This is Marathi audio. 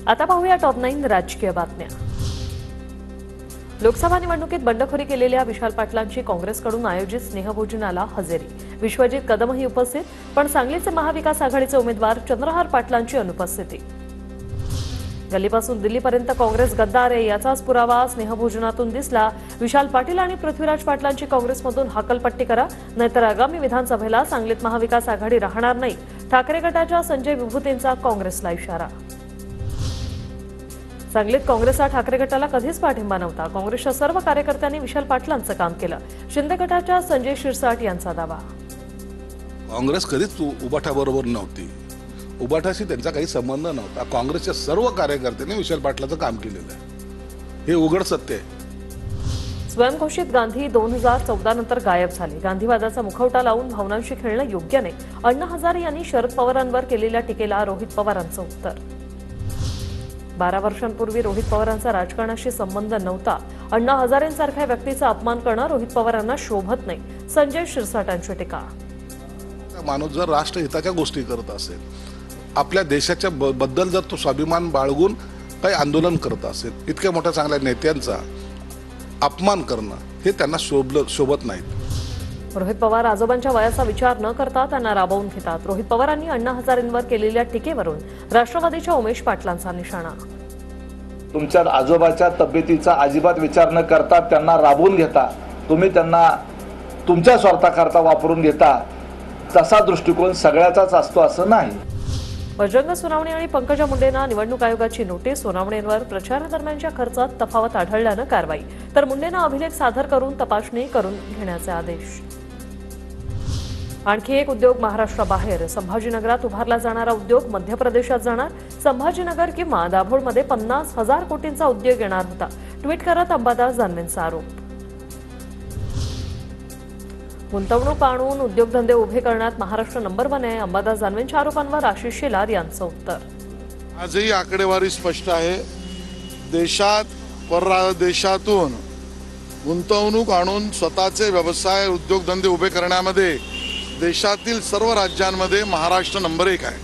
आता पाहूया टॉप 9 राजकीय बातम्या। लोकसभा निवडणुकीत बंडखोरी केलेल्या विशाल पाटलांची काँग्रेसकडून आयोजित स्नेहभोजनाला हजेरी। विश्वजित कदमही उपस्थित, पण सांगलीचे महाविकास आघाडीचे उमेदवार चंद्रहार पाटलांची अनुपस्थिती। गल्लीपासून दिल्लीपर्यंत काँग्रेस गद्दार आहे याचाच पुरावा स्नेहभोजनातून दिसला। विशाल पाटील आणि पृथ्वीराज पाटलांची काँग्रेसमधून हाकलपट्टी करा, नाहीतर आगामी विधानसभेला सांगलीत महाविकास आघाडी राहणार नाही। ठाकरे गटाच्या संजय विभूतेंचा काँग्रेसला इशारा। सांगलीत काँग्रेसचा ठाकरे गटाला कधीच पाठिंबा नव्हता। काँग्रेसच्या सर्व कार्यकर्त्यांनी विशाल पाटलांचं काम केलं, शिंदे गटाच्या संजय शिरसाट यांचा दावा। काँग्रेस कधीच उबाठाबरोबर नव्हती, उबाठाशी त्यांचा काही संबंध नव्हता। काँग्रेसच्या सर्व कार्यकर्त्यांनी विशाल पाटलाचं काम केलेलं आहे, हे उघड सत्य आहे। स्वयंघोषित गांधी 2014 नंतर गायब झाले। गांधीवादाचा मुखवटा लावून भावनांशी खेळणं योग्य नाही। अण्णा हजारे यांनी शरद पवारांवर केलेल्या टीकेला रोहित पवारांचं उत्तर। 12 वर्षांपूर्वी रोहित पवारांचा राजकारणाशी संबंध नव्हता। अण्णा हजारेंसारख्या व्यक्तीचा अपमान करणं रोहित पवारांना शोभत नाही। संजय शिरसाटांची टीका। माणूस जर राष्ट्रहिताच्या गोष्टी करत असेल, आपल्या देशाच्या बद्दल जर तो स्वाभिमान बाळगून काही आंदोलन करत असेल, इतक्या मोठ्या चांगल्या नेत्यांचा अपमान करणं हे त्यांना शोभत नाही। रोहित पवार आजोबांच्या वयाचा विचार न करता त्यांना राबवून घेतात। रोहित पवारांनी अण्णा हजारेंवर केलेल्या टीकेवरून राष्ट्रवादीच्या उमेश पाटलांचा निशाणा। तुमच्या आजोबाच्या तब्येतीचा अजिबात विचार न करता त्यांना राबवून घेता, तुम्ही त्यांना तुमच्या स्वार्थाकरता वापरून घेता, तसा दृष्टिकोन सगळ्याचाच असतो असं नाही। बजरंग सोनावणे आणि पंकजा मुंडेंना निवडणूक आयोगाची नोटीस। सोनावणेंवर प्रचारादरम्यानच्या खर्चात तफावत आढळल्यानं कारवाई, तर मुंडेंना अभिलेख सादर करून तपासणी करून घेण्याचे आदेश। आणखी एक उद्योग महाराष्ट्राबाहेर। संभाजीनगरात उभारला जाणारा उद्योग मध्य प्रदेशात जाणार। संभाजीनगर किंवा दाभोळमध्ये 50,000 कोटींचा उद्योग येणार होता, ट्विट करत अंबादास दानवेंचा आरोप। गुंतवणूक आणून उद्योगधंदे उभे करण्यात महाराष्ट्र नंबर 1 आहे। अंबादास दानवेंच्या आरोपांवर आशिष शेलार यांचं उत्तर। आजही आकडेवारी स्पष्ट आहे, देशात परदेशातून गुंतवणूक आणून स्वतःचे व्यवसाय उद्योगधंदे उभे करण्यामध्ये देशातील सर्व राज्यांमध्ये महाराष्ट्र नंबर 1 आहे।